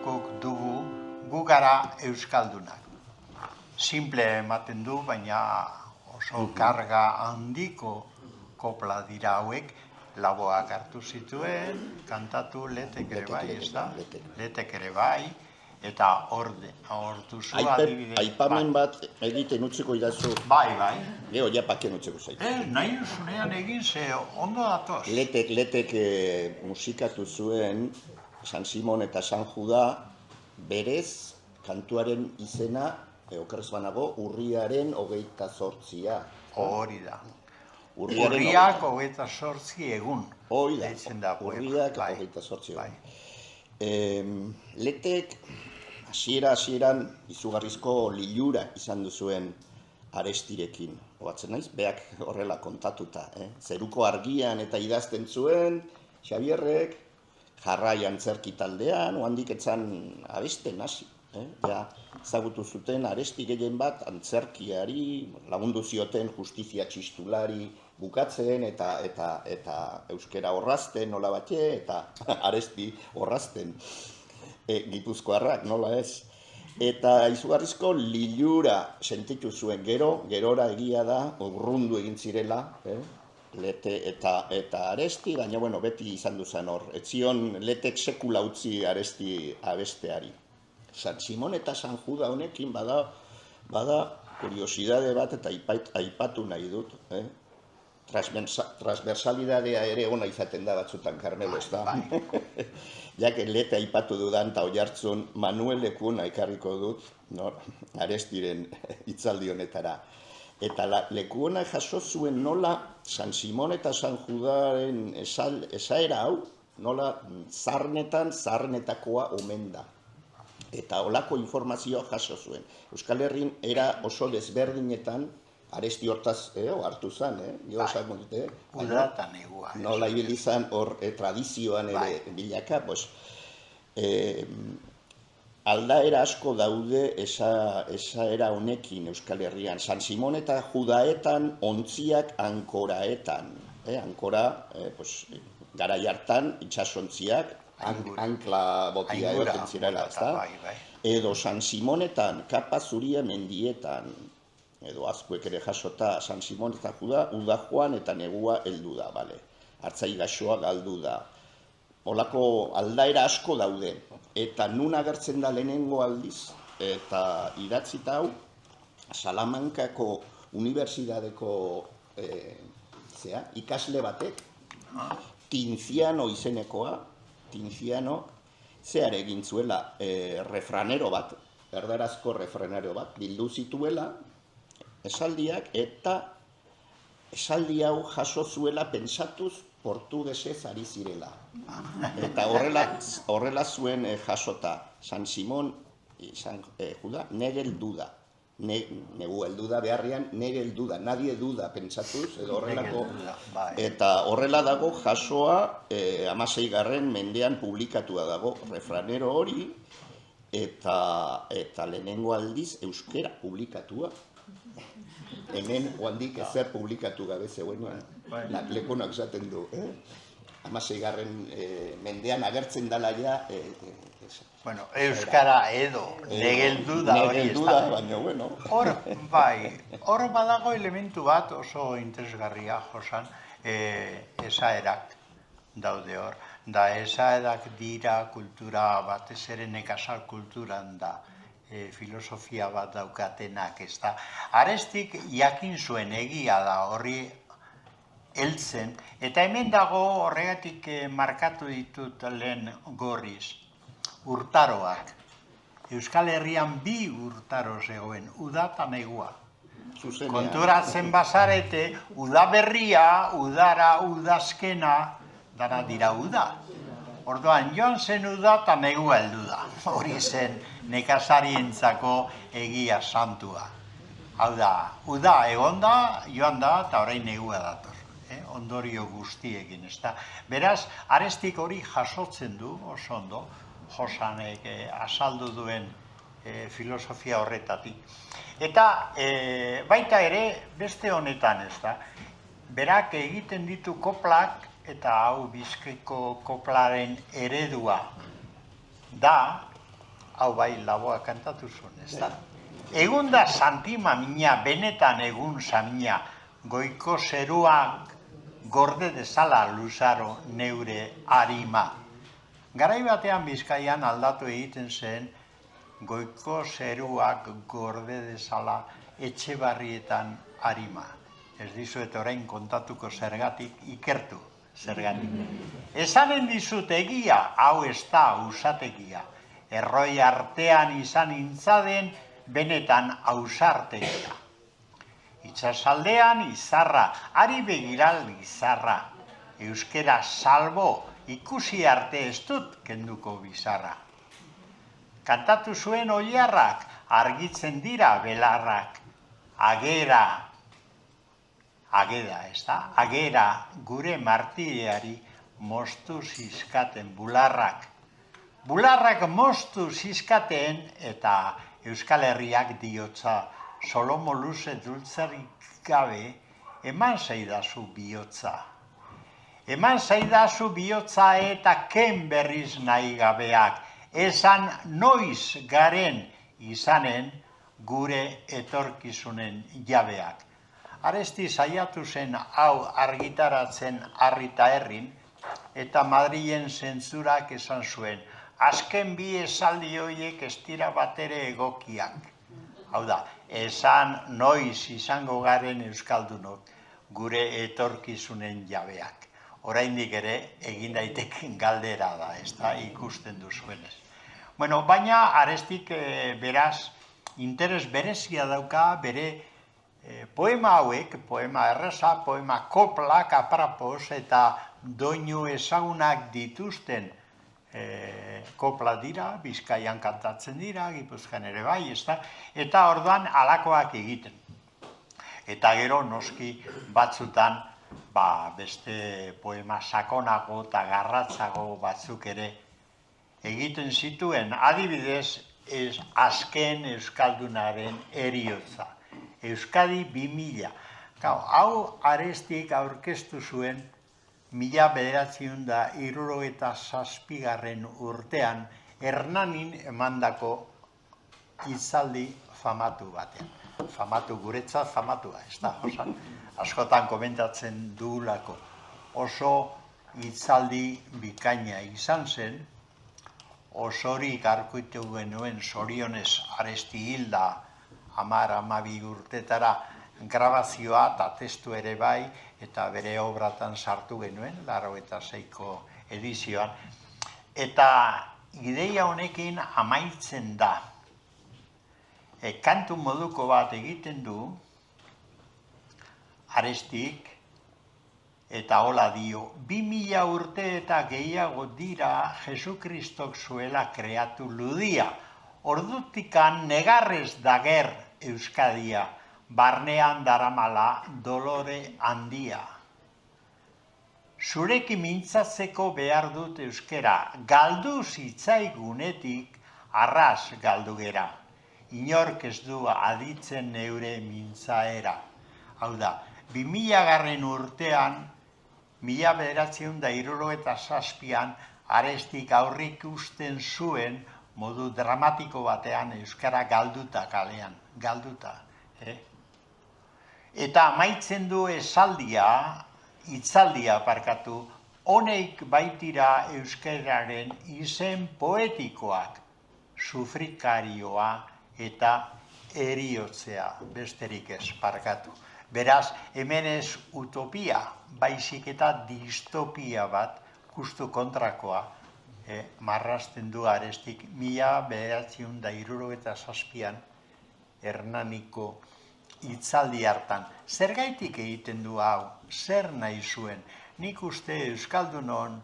guk dugu, gu gara euskaldunak. Simple ematen du, baina oso karga handiko kopla dira hauek, Laboak hartu zituen, kantatu Letek ere bai, ez da? Letek ere bai, eta hor duzu adibidez. Aipamen bat egiten utziko idazu. Bai. Gero japaken utziko zaitu. Nahi duzunean egin ze ondo datoz. Letek musikatu zuen San Simon eta San Juda berez kantuaren izena, okerrez banago, urriaren 28. Hori da. Urriak 28 egun. Hori da, urriak 28 egun. Letek hasieran izugarrizko lilura izan duzuen Arestirekin. Oatzen naiz, beak horrela kontatuta. Zeruko argian eta idazten zuen, Xabierrek, jarraian antzerki taldean, oandik etzan abesten hasi. Ezagutu zuten Aresti gehien bat antzerkiari, lagundu zioten justizia txistulari bukatzen eta euskera orrazten nola batxe eta Aresti orrazten gipuzkoarrak nola ez. Eta izugarrizko lilura sentitu zuen gerora egia da, urrundu egin zirela, Lete eta Aresti, baina beti izan duzan hor. Etzion Letek sekula utzi Aresti abesteari. San Simon eta San Juda honekin bada kuriosidade bat eta aipatu nahi dut. Transversalidadea ere ona izaten da batzutan, Carmelo, ez da? Jak Lete aipatu dudan eta Oiartzun Manuel Lekuna ekarriko dut, Arestiren hitzaldi honetara. Eta Lekuona jaso zuen nola San Simon eta San Judaren esaera hau, nola zaharnetakoa omen da. Eta holako informazioa jaso zuen. Euskal Herrin era oso desberdinetan, Aresti hortaz hartu zen, Udatan egua. Nola ibilizan hor tradizioan ere bilaka, aldaera asko daude esaera honekin Euskal Herrian. San Simon eta Judaetan, ontziak ankoraetan. Ankora, garai hartan, itxasontziak, ankla botia egoten zirela, ez da? Edo San Simonetan, kapa zuria mendietan, edo azkuek ere jasota San Simon eta Juda, uda joan eta negua heldu da, bale. Hartzai gaxoa galdu da. Olako aldaera asko daude. Eta nun agertzen da lehenengo aldiz, eta idatzita hau, Salamankako Unibertsitateko ikasle batek, Tinciano izenekoa, Tinciano, zehar egin zuela refranero bat, erdarazko refranero bat, bildu zituela, esaldiak, eta esaldi hau jaso zuela pentsatuz portugesez ari zirela. Eta horrela zuen jasota, San Simon, San Juda, negel duda. Negu heldu da beharrian, negel duda, nadie duda pentsatuz, edo horrelako. Eta horrela dago jasoa 16. mendean publikatua dago refranero hori, eta lehenengo aldiz euskera publikatua. Hemen oandik ezer publikatu gabe zegoenean, Lekunak esaten du. 16. mendean agertzen dala ja. Bueno, euskara edo, negeldu da hori ez da. Baina, bueno. Hor badago elementu bat oso interesgarria, Josan, esaerak daude hor. Da esaerak dira kultura batez ere nekazal kulturan da. Filosofia bat daukatenak, ez da. Arestik jakin zuen egia da horri heltzen, eta hemen dago horregatik markatu ditut lehen gorriz, urtaroak. Euskal Herrian 2 urtaro zegoen, uda eta negua. Konturatzen bazarete, udaberria, udara, udazkena, dara dira uda. Orduan, joan zen uda eta negua heldu da. Hori zen nekazarientzako egia santua. Hau da, uda egon da, joan da, eta orain negua dator. Ondorio guztiekin, ez da. Beraz, Arestik hori jasotzen du, oso ondo, Josanek azaldu duen filosofia horretatik. Eta baita ere, beste honetan, ez da. Berak egiten ditu koplak, eta hau Bizkaiko koplaren eredua da, hau bai laboa kantatu zuen, ez da? Egun da santima mina, benetan egun samina, goiko zeruak gorde dezala luzaro neure harima. Garai batean Bizkaian aldatu egiten zen, goiko zeruak gorde dezala Etxebarrietan harima. Ez dizuet orain kontatuko zergatik, ikertu zergatik. Esanen dizut egia, hau ez da usategia. Erroi artean izan intzaden, benetan ausartegia. Itxasaldean izarra, ari begiral izarra. Euskera salbo, ikusi arte ez dut kenduko bizarra. Kantatu zuen oilarrak, argitzen dira belarrak. Agera, ez da? Agera gure martireari moztu zizkaten bularrak. Bularrak moztu zizkaten eta Euskal Herriak diotza Solomo luze dultzarik gabe eman zaidazu bihotza. Eman zaidazu bihotza eta ken berriz nahi gabeak. Esan noiz garen izanen gure etorkizunen jabeak. Aresti saiatu zen hau argitaratzen harrita herrin, eta Madrilen zentzurak esan zuen, azken bi esaldi horiek ez dira batere egokiak. Hau da, esan noiz izango garen euskaldunok gure etorkizunen jabeak. Oraindik ere egin daiteken galdera da, ez da ikusten duzuenez. Bueno, baina Arestik beraz interes berezia dauka bere poema hauek, poema erreza, poema koplak, aprapoz eta doinu ezagunak dituzten kopla dira, Bizkaian kantatzen dira, Gipuzkoan ere bai, ezta? Eta orduan halakoak egiten. Eta gero noski batzutan beste poema sakonago eta garratzago batzuk ere egiten zituen, adibidez, azken euskaldunaren heriotza. Euskadi 2000. Hau Arestik aurkeztu zuen 1967 urtean Hernanin emandako hitzaldi famatu batean. Famatu guretzat famatua, ez da, osan, askotan komentatzen dugulako. Oso hitzaldi bikaina izan zen, osorik arkuitu genuen zorionez Aresti hilda 10-12 urtetara grabazioa eta testu ere bai, eta bere obratan sartu genuen, 86ko edizioan. Eta ideia honekin amaitzen da. Kantu moduko bat egiten du, Arestik, eta hola dio, 2000 urte eta gehiago dira Jesukristok zuela kreatu ludia. Ordutikan negarrez dager Euskadia, barnean daramala dolore handia. Zurekin mintzatzeko behar dut euskera, galdu zitzaigunetik arras galdu gera. Inork ez du aditzen neure mintzaera. Hau da, 2000 urtean, 1967an, Arestik aurrikusten zuen modu dramatiko batean euskara galduta kalean, galduta. Eta amaitzen du hitzaldia parkatu, honeik baitira euskararen izen poetikoak, sufrikarioa eta heriotzea, besterik ez parkatu. Beraz, hemen ez utopia, baizik eta distopia bat, justu kontrakoa, marrazten du Arestik 1967an Hernaniko hitzaldi hartan. Zergaitik egiten du hau, zer nahi zuen? Nik uste euskaldunon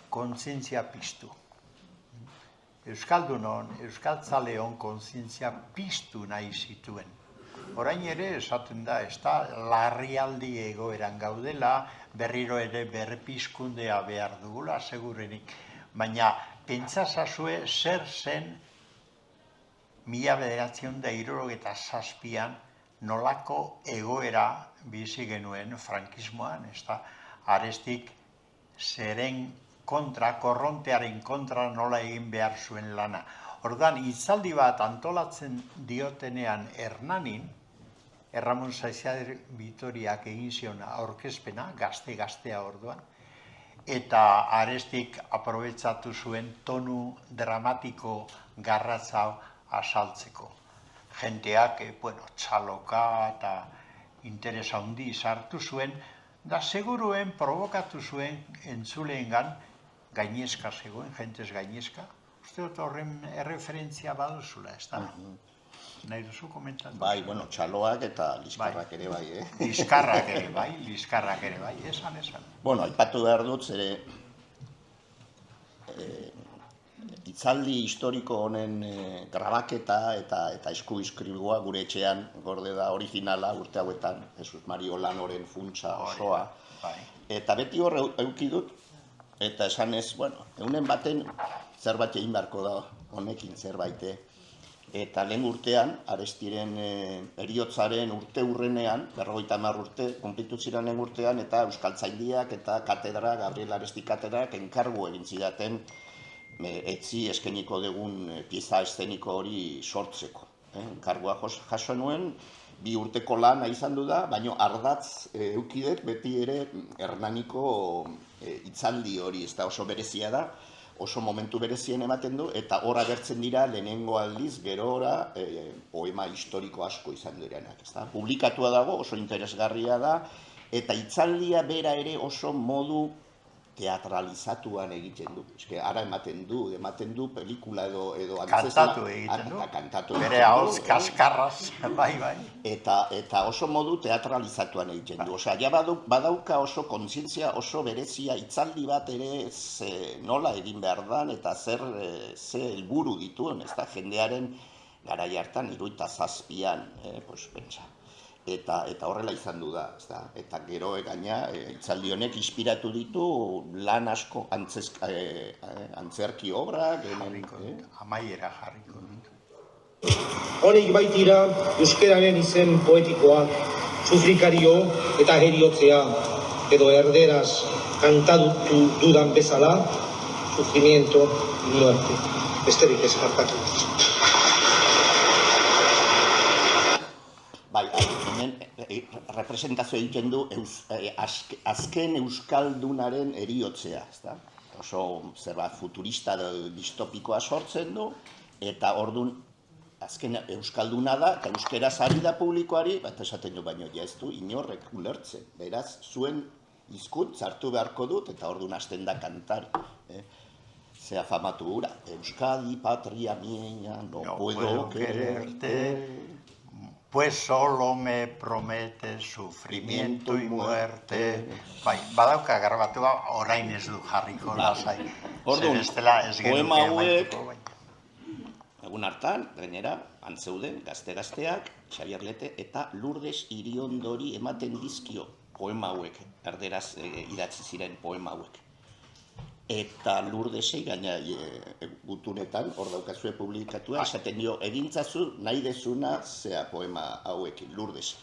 kontzientzia piztu. Euskaldunon, euskaltzaleon kontzientzia piztu nahi zituen. Orain ere esaten da, ez da, larrialdi egoeran gaudela, berriro ere berpizkundea behar dugula, segurenik. Baina, pentsazazue zer zen 1967an nolako egoera bizi genuen frankismoan, ez da, Arestik zeren kontra, korrontearen kontra nola egin behar zuen lana. Orduan, hitzaldi bat antolatzen diotenean Hernanin, Erramon Saizader Bitoriak egin zion aurkezpena, gaztea orduan, eta Arestik aprobetsatu zuen tonu dramatiko garratza asaltzeko. Jenteak, txaloka eta interesa handi sartu zuen, da seguruen provokatu zuen entzuleengan gainezka zegoen, jentez gainezka. Uste dut horren erreferentzia baduzula, ez da? Nahi duzu komentatu? Bai, txaloak eta liskarrak ere bai, Liskarrak ere bai, esan. Bueno, aipatu behar dut, zere hitzaldi historiko honen grabaketa eta eskuizkribua gure etxean gorde da originala urte hauetan, Jesus Mario Lanoren funtsa osoa. Eta beti hor eduki dut, eta esanez, egunen baten zerbait egin beharko da honekin zerbait. Eta lehen urtean, Arestiren heriotzaren urte hurrenean, 50 urte, konplitu ziren lehen urtean, eta Euskaltzaindiak eta katedra, Gabriel Aresti katedrak enkargu egin zidaten etzi eskeniko dugun pieza eszeniko hori sortzeko. Enkargua jaso nuen, 2 urteko lana izan du da, baina ardatz eukidet beti ere Hernaniko hitzaldi hori, ez da oso berezia da, oso momentu berezien ematen du, eta hor agertzen dira lehenengo aldiz, gerora poema historiko asko izan direnak. Publikatua dago, oso interesgarria da, eta hitzaldia bera ere oso modu teatralizatuan egiten du. Ara ematen du pelikula edo kantatu egiten du, bere hauz kaskarraz, bai. Eta oso modu teatralizatuan egiten du. Osea, ja badauka oso kontzientzia oso berezia hitzaldi bat ere nola egin behar dan eta ze helburu dituen, ez da, jendearen garai hartan 77an, pentsa. Eta horrela izan du da, eta gero gaina hitzaldi honek inspiratu ditu lan asko antzerki obrak, amaiera jarriko ditu. Honek baitira euskararen izen poetikoak, sufrikario eta heriotzea, edo erderaz kantatu dudan bezala, sufrimiento y muerte. Besterik ez hartatu. Bai, hemen representazio egiten du azken euskaldunaren heriotzea, ezta? Oso zerbait futurista distopikoa sortzen du, eta ordun azken euskalduna da, eta euskeraz ari da publikoari, eta esaten du baino ja ez du inorrek ulertzen. Beraz, zuen hizkuntza hartu beharko dut, eta ordun hasten da kantari. Zea famatu hura, Euskadi, patria mía, no puedo quererte. Pues solo me promete sufrimiento y muerte. Bai, badauka garbatua orain ez du jarriko lasai. Orduan, poema hauek, egun hartan, gainera, antzeuden, gazte-gazteak, Xabier Lete eta Lourdes Iriondori ematen dizkio poema hauek, erderaz idatzi ziren poema hauek. Eta Lourdesei gaina gutunetan, hor daukazue publikatua, esaten dio, egintzazu nahi dezuna zea poema hauekin, Lourdesek.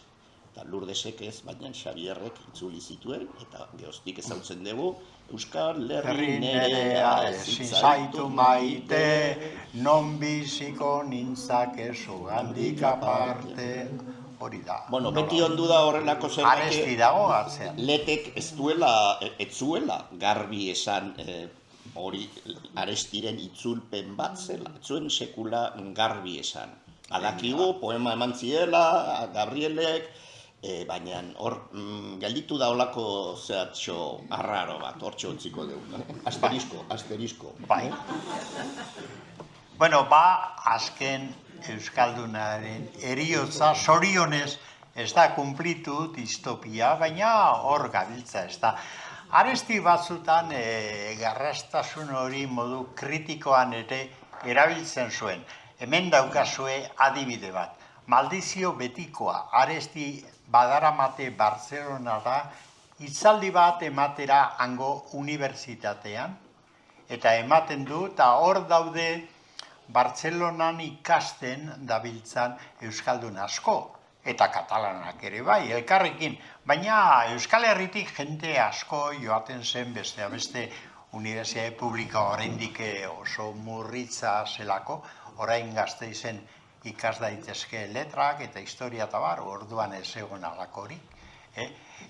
Eta Lourdesek ez, baina Xabierrek itzuli zituen, eta gehoztik ezautzen dugu, Euskal Herri nerea ezin zaitu maite, non biziko nintzake zugandik aparte. Hori da. Bueno, beti ondu da horrelako zerbait. Aresti dago atzean. Letek ez zuela garbi esan hori Arestiren itzulpen bat zela. Ez zuen sekula garbi esan. Badakigu, poema eman ziela, Gabrielek, baina hor gelditu da holako zehatxo arraro bat, hortxe utziko dugu. Asterisko. Bai. Bueno, azken euskaldunaren heriotza zorionez ez da kumplitu distopia, baina hor gabiltza ez da. Aresti batzutan garrastasun hori modu kritikoan ere erabiltzen zuen. Hemen daukazue adibide bat. Maldizio betikoa, Aresti badaramate Bartzelonara hitzaldi bat ematera hango unibertsitatean, eta ematen du, eta hor daude Bartzelonan ikasten dabiltzan euskaldun asko, eta katalanak ere bai, elkarrekin, baina Euskal Herritik jente asko joaten zen beste unibertsitate publikoa oraindik oso murritza zelako, orain Gasteizen ikas daitezke letrak eta historia eta bar, orduan ez egon alakorik.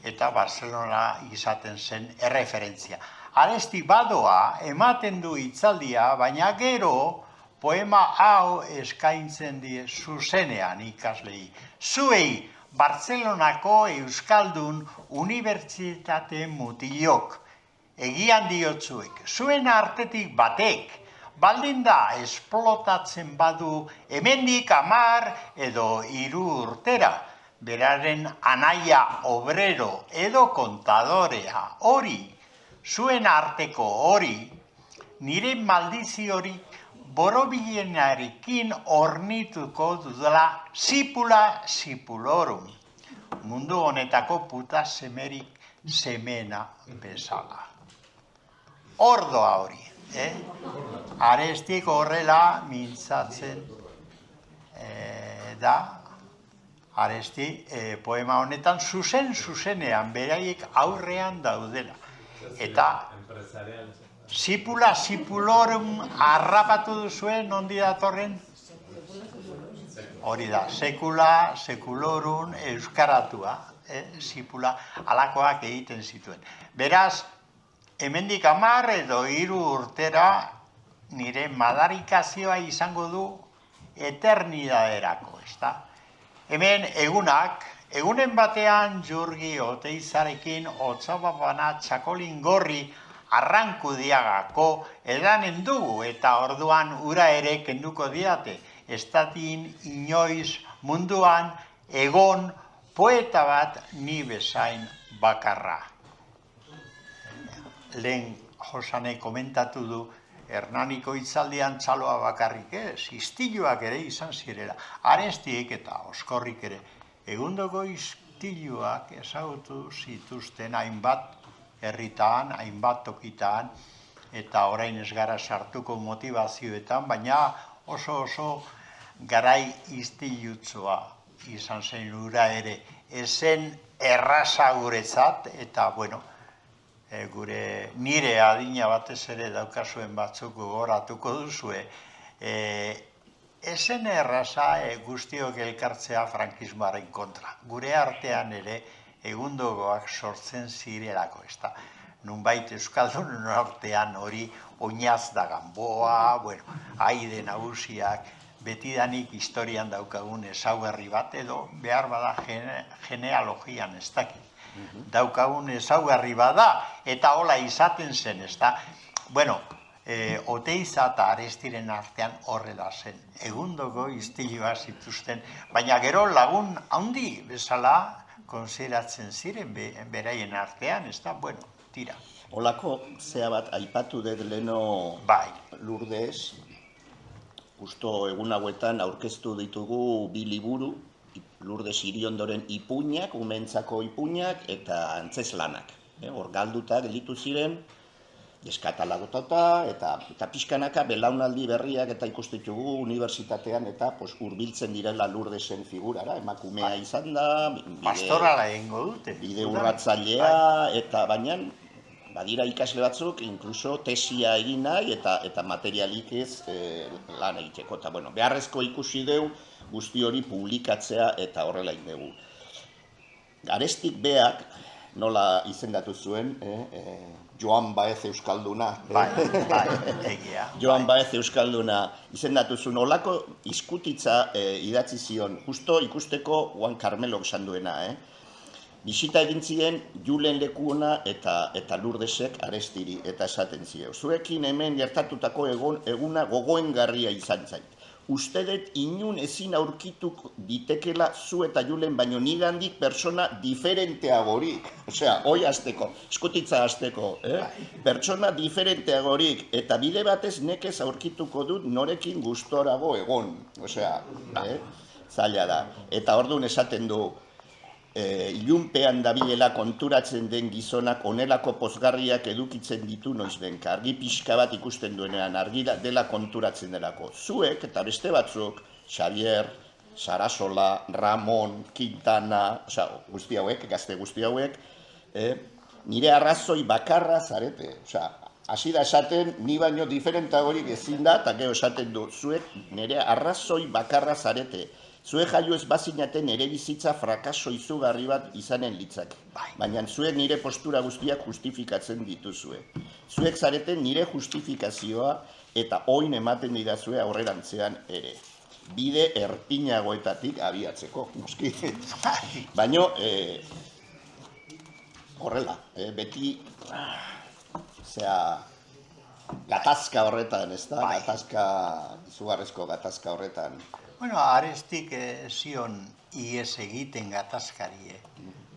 Eta Barcelona izaten zen erreferentzia. Aresti badoa, ematen du hitzaldia, baina gero poema hau eskaintzen die zuzenean ikaslei. Zuei Bartzelonako Euskaldun Unibertsitate mutilok, egian diotzuek, zuen artetik batek, baldin da esplotatzen badu hemendik 10 edo 3 urtera, beraren anaia obrero edo kontadorea hori, zuen arteko hori, nire maldizi hori borobilenarekin ornituko dudala sipula sipulorum, mundu honetako puta semerik semena bezala. Ordoa hori, Arestik horrela mintzatzen da, Aresti poema honetan zuzenean beraiek aurrean daudela. Eta sipula sipulorum harrapatu duzuen nondi datorren? Hori da, sekula, sekulorum euskaratua, sipula alakoak egiten zituen. Beraz, hemendik 10 edo 3 urtera nire madarikazioa izango du eternidaderako, ezta? Hemen egunen batean Jurgi Oteizarekin Otzababana txakolin gorri Arrankudiagako edanen dugu eta orduan ura ere kenduko diate. Estatin inoiz munduan egon poeta bat ni bezain bakarra. Lehen Josane komentatu du Hernaniko hitzaldian txaloa bakarrik ez, istiluak ere izan zirela. Arestiek eta Oskorrik ere egundoko istiluak ezagutu zituzten hainbat herritan, hainbat tokitan, eta orain ez gara sartuko motivazioetan, baina oso garai istilutsua izan zen ura ere. Ezen erraza guretzat, eta bueno, nire adina batez ere daukazuen batzuk gogoratuko duzue, ezen erraza guztiok elkartzea frankismoaren kontra. Gure artean ere egundogoak sortzen zirelako, ezta. Nunbait Euskaldunen artean hori oinaz da Ganboa, Aide nagusiak, betidanik historian daukagun ezaugarri bat edo behar bada genealogian ez dakit. Daukagun ezaugarri bada eta hola izaten zen, ezta. Oteiza eta Arestiren artean horrela zen. Egundoko istilua zituzten, baina gero lagun handi bezala konsideratzen ziren beraien artean, ezta, tira. Holako, zea bat, aipatu dut leno Lourdes, justo egun hauetan aurkeztu ditugu 2 liburu, Lourdes Iriondoren ipuinak, umentzako ipuinak eta antzeslanak. Hor galduta gelditu ziren, eskatalagotata eta pixkanaka belaunaldi berriak eta ikustitugu unibertsitatean eta hurbiltzen direla Lourdesen figurara, emakumea izan da, pastorala egingo dute. Bide urratzailea, eta baina badira ikasle batzuk, inkluso tesia egin nahi eta materialik ez lan egiteko. Eta beharrezko ikusi dugu guzti hori publikatzea eta horrela egin dugu. Arestik beak, nola izendatu zuen, Joan Baez Euskalduna. Egia. Joan Baez Euskalduna izendatu zuen. Olako izkutitza idatzi zion, justo ikusteko Juan Carmelok esan duena. Bisita egin ziren Julen Lekuona eta Lourdesek Arestiri eta esaten ziren. Zuekin hemen gertatutako eguna gogoengarria izan zait. Uste dut inun ezin aurkituk ditekela zu eta Julen, baino nigandik persona diferenteagorik. Osea, hoi azteko, eskutitza azteko, pertsona diferenteagorik, eta bide batez nekez aurkituko dut norekin gustorago egon. Osea, zaila da. Eta orduan esaten du, ilunpean dabilela konturatzen den gizonak onelako pozgarriak edukitzen ditu noizbenka. Argi pixka bat ikusten duenean, argi dela konturatzen delako. Zuek eta beste batzuk, Xavier, Sarasola, Ramon, Quintana, guzti hauek, gazte guzti hauek, nire arrazoi bakarra zarete. hasi da esaten, ni baino diferentagorik ezin da, eta gero esaten du, zuek nire arrazoi bakarra zarete. Zuek jaio ez bazinate nire bizitza frakaso izugarri bat izanen litzak. Baina zuek nire postura guztiak justifikatzen dituzue. Zuek zarete nire justifikazioa eta oin ematen didazue aurrerantzean ere. Bide erpinagoetatik abiatzeko, noski. Baina, horrela, beti, gatazka horretan, ez da? Gatazka, izugarrizko gatazka horretan. Bueno, Arestik zion ies egiten gatazkari,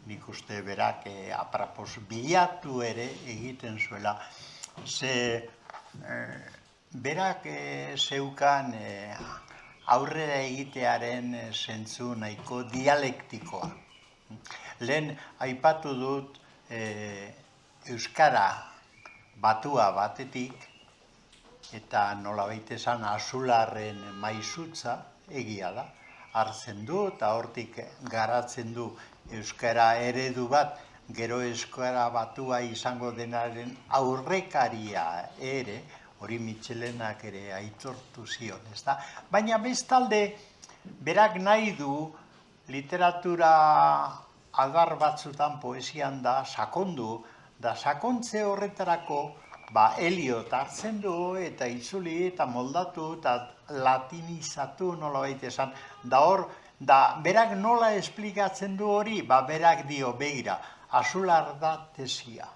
nik uste berak aprapos bilatu ere egiten zuela. Ze berak zeukan aurrera egitearen zentzu nahiko dialektikoa. Lehen aipatu dut euskara batua batetik, eta nolabait esan azularren maizutza egia da. Hartzen du eta hortik garatzen du euskara eredu bat, gero euskara batua izango denaren aurrekaria ere, hori Mitxelenak ere aitortu zion, ezta? Baina bestalde, berak nahi du literatura agar batzutan poesian da sakondu, da sakontze horretarako Eliot hartzen du eta itzuli eta moldatu eta latinizatu nolabait esan. Da hor, berak nola esplikatzen du hori, berak dio, begira, azular da tesia.